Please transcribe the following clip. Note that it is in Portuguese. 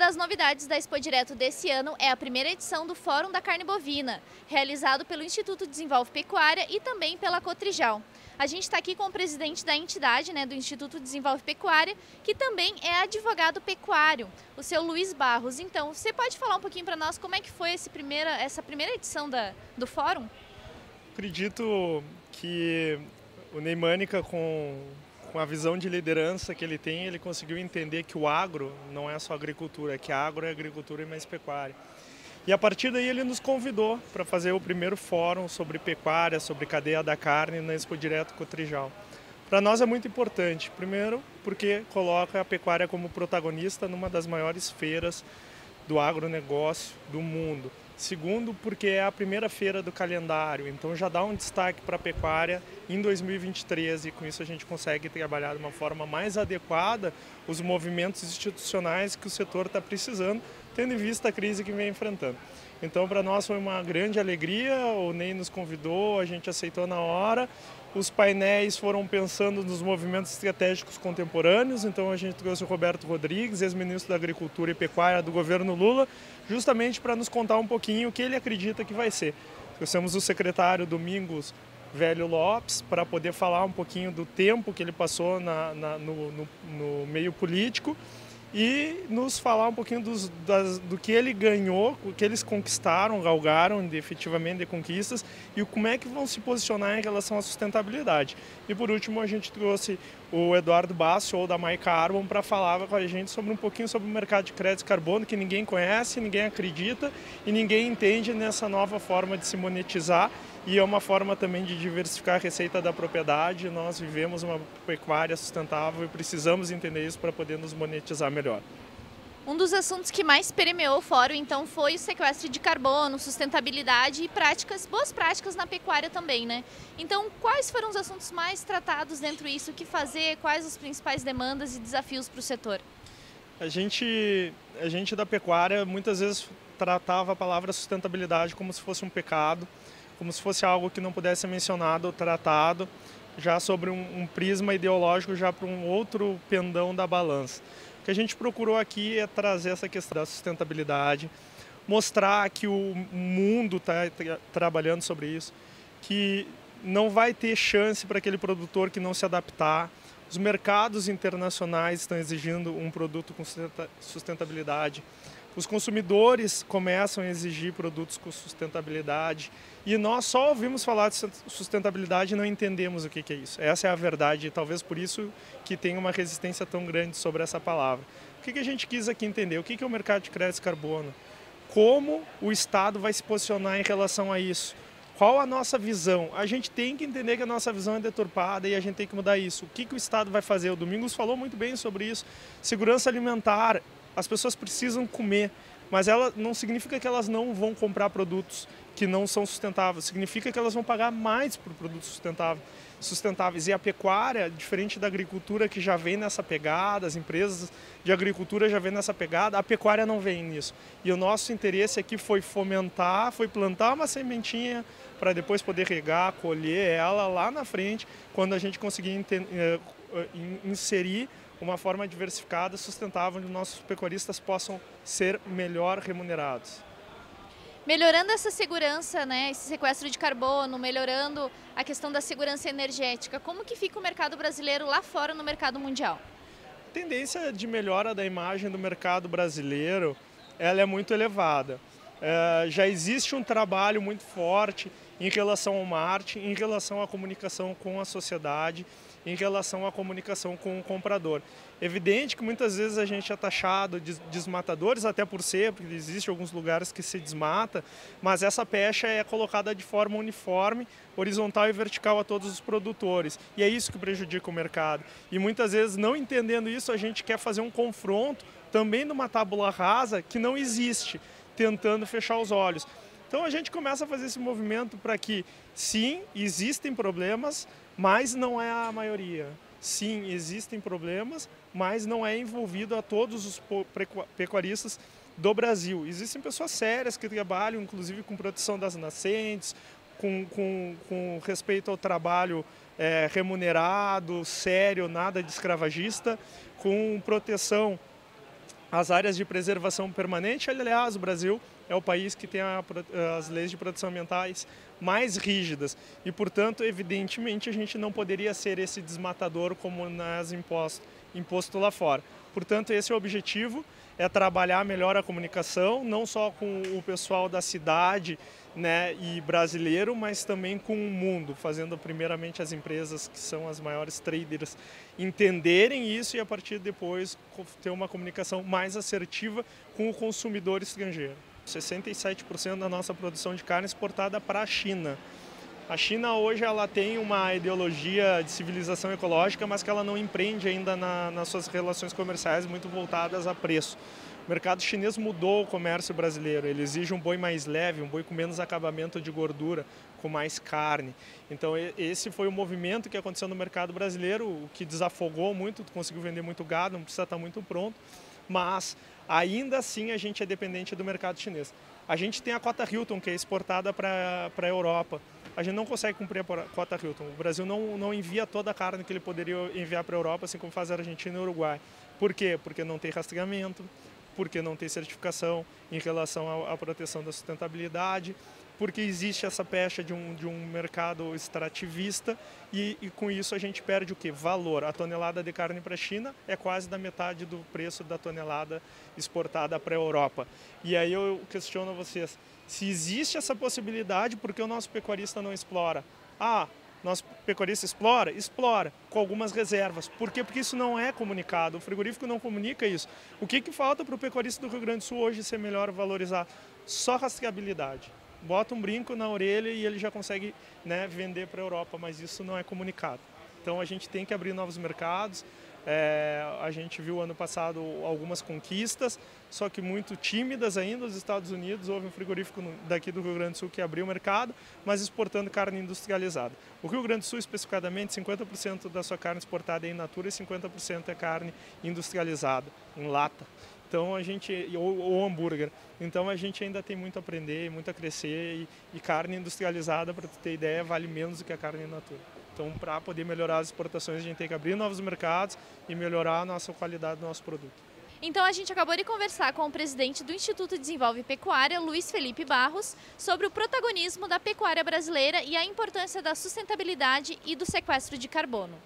das novidades da Expo Direto desse ano é a primeira edição do Fórum da Carne Bovina, realizado pelo Instituto Desenvolve Pecuária e também pela Cotrijal. A gente está aqui com o presidente da entidade, do Instituto Desenvolve Pecuária, que também é advogado pecuário, o seu Luiz Barros. Então, você pode falar um pouquinho para nós como é que foi essa primeira edição do Fórum? Acredito que o Ney Mânica, com a visão de liderança que ele tem, ele conseguiu entender que o agro não é só agricultura, que agro é agricultura e mais pecuária. E a partir daí ele nos convidou para fazer o primeiro fórum sobre pecuária, sobre cadeia da carne na Expo Direto Cotrijal. Para nós é muito importante, primeiro porque coloca a pecuária como protagonista numa das maiores feiras do agronegócio do mundo. Segundo, porque é a primeira feira do calendário, então já dá um destaque para a pecuária em 2023 e com isso a gente consegue trabalhar de uma forma mais adequada os movimentos institucionais que o setor está precisando, tendo em vista a crise que vem enfrentando. Então, para nós foi uma grande alegria, o Ney nos convidou, a gente aceitou na hora. Os painéis foram pensando nos movimentos estratégicos contemporâneos, então a gente trouxe o Roberto Rodrigues, ex-ministro da Agricultura e Pecuária do governo Lula, justamente para nos contar um pouquinho o que ele acredita que vai ser. Trouxemos o secretário Domingos Velho Lopes para poder falar um pouquinho do tempo que ele passou no meio político e nos falar um pouquinho do que ele ganhou, o que eles conquistaram, galgaram efetivamente de conquistas e como é que vão se posicionar em relação à sustentabilidade. E por último a gente trouxe o Eduardo Basso, ou da MyCarbon, para falar com a gente sobre um pouquinho sobre o mercado de crédito de carbono, que ninguém conhece, ninguém acredita e ninguém entende nessa nova forma de se monetizar. E é uma forma também de diversificar a receita da propriedade. Nós vivemos uma pecuária sustentável e precisamos entender isso para poder nos monetizar melhor. Um dos assuntos que mais permeou o fórum, então, foi o sequestro de carbono, sustentabilidade e boas práticas na pecuária também, né? Então, quais foram os assuntos mais tratados dentro disso? O que fazer? Quais as principais demandas e desafios para o setor? A gente da pecuária muitas vezes tratava a palavra sustentabilidade como se fosse um pecado, como se fosse algo que não pudesse ser mencionado ou tratado, já sobre um prisma ideológico, já para um outro pendão da balança. O que a gente procurou aqui é trazer essa questão da sustentabilidade, mostrar que o mundo está trabalhando sobre isso, que não vai ter chance para aquele produtor que não se adaptar. Os mercados internacionais estão exigindo um produto com sustentabilidade. Os consumidores começam a exigir produtos com sustentabilidade e nós só ouvimos falar de sustentabilidade e não entendemos o que é isso. Essa é a verdade e talvez por isso que tem uma resistência tão grande sobre essa palavra. O que a gente quis aqui entender? O que é o mercado de crédito de carbono? Como o Estado vai se posicionar em relação a isso? Qual a nossa visão? A gente tem que entender que a nossa visão é deturpada e a gente tem que mudar isso. O que o Estado vai fazer? O Domingos falou muito bem sobre isso. Segurança alimentar. As pessoas precisam comer, mas ela não significa que elas não vão comprar produtos que não são sustentáveis. Significa que elas vão pagar mais por produtos sustentáveis. E a pecuária, diferente da agricultura que já vem nessa pegada, as empresas de agricultura já vêm nessa pegada, a pecuária não vem nisso. E o nosso interesse aqui foi fomentar, foi plantar uma sementinha para depois poder regar, colher ela lá na frente, quando a gente conseguir inserir uma forma diversificada, sustentável, onde nossos pecuaristas possam ser melhor remunerados. Melhorando essa segurança, esse sequestro de carbono, melhorando a questão da segurança energética, como que fica o mercado brasileiro lá fora no mercado mundial? A tendência de melhora da imagem do mercado brasileiro, ela é muito elevada. Já existe um trabalho muito forte em relação ao marketing, em relação à comunicação com a sociedade, em relação à comunicação com o comprador. Evidente que muitas vezes a gente é taxado de desmatadores, até por ser, porque existem alguns lugares que se desmata, mas essa pecha é colocada de forma uniforme, horizontal e vertical a todos os produtores. E é isso que prejudica o mercado. E muitas vezes, não entendendo isso, a gente quer fazer um confronto também numa tábula rasa que não existe, tentando fechar os olhos. Então a gente começa a fazer esse movimento para que, sim, existem problemas, mas não é a maioria. Sim, existem problemas, mas não é envolvido a todos os pecuaristas do Brasil. Existem pessoas sérias que trabalham, inclusive, com proteção das nascentes, com respeito ao trabalho remunerado, sério, nada de escravagista, com proteção as áreas de preservação permanente. Aliás, o Brasil é o país que tem as leis de proteção ambientais mais rígidas e, portanto, evidentemente, a gente não poderia ser esse desmatador como imposto lá fora. Portanto, esse é o objetivo, é trabalhar melhor a comunicação, não só com o pessoal da cidade, né, e brasileiro, mas também com o mundo, fazendo primeiramente as empresas que são as maiores traders entenderem isso e a partir de depois ter uma comunicação mais assertiva com o consumidor estrangeiro. 67% da nossa produção de carne é exportada para a China. A China hoje ela tem uma ideologia de civilização ecológica, mas que ela não empreende ainda nas suas relações comerciais muito voltadas a preço. O mercado chinês mudou o comércio brasileiro, ele exige um boi mais leve, um boi com menos acabamento de gordura, com mais carne. Então esse foi o movimento que aconteceu no mercado brasileiro, o que desafogou muito, conseguiu vender muito gado, não precisa estar muito pronto, mas ainda assim a gente é dependente do mercado chinês. A gente tem a cota Hilton, que é exportada para a Europa. A gente não consegue cumprir a cota Hilton. O Brasil não envia toda a carne que ele poderia enviar para a Europa, assim como faz a Argentina e o Uruguai. Por quê? Porque não tem rastreamento, porque não tem certificação em relação à proteção da sustentabilidade, porque existe essa pecha de um mercado extrativista e com isso a gente perde o quê? Valor. A tonelada de carne para a China é quase da metade do preço da tonelada exportada para a Europa. E aí eu questiono a vocês, se existe essa possibilidade, por que o nosso pecuarista não explora? Nosso pecuarista explora, com algumas reservas. Por quê? Porque isso não é comunicado, o frigorífico não comunica isso. O que falta para o pecuarista do Rio Grande do Sul hoje ser melhor valorizar? Só rastreabilidade. Bota um brinco na orelha e ele já consegue, né, vender para a Europa, mas isso não é comunicado. Então a gente tem que abrir novos mercados. A gente viu ano passado algumas conquistas, só que muito tímidas ainda. Os Estados Unidos, houve um frigorífico daqui do Rio Grande do Sul que abriu o mercado, mas exportando carne industrializada. O Rio Grande do Sul, especificadamente, 50% da sua carne exportada é in natura e 50% é carne industrializada, em lata. Então ou hambúrguer. Então a gente ainda tem muito a aprender, muito a crescer e carne industrializada, para tu ter ideia, vale menos do que a carne in natura. Então, para poder melhorar as exportações, a gente tem que abrir novos mercados e melhorar a nossa qualidade do nosso produto. Então, a gente acabou de conversar com o presidente do Instituto Desenvolve Pecuária, Luiz Felipe Barros, sobre o protagonismo da pecuária brasileira e a importância da sustentabilidade e do sequestro de carbono.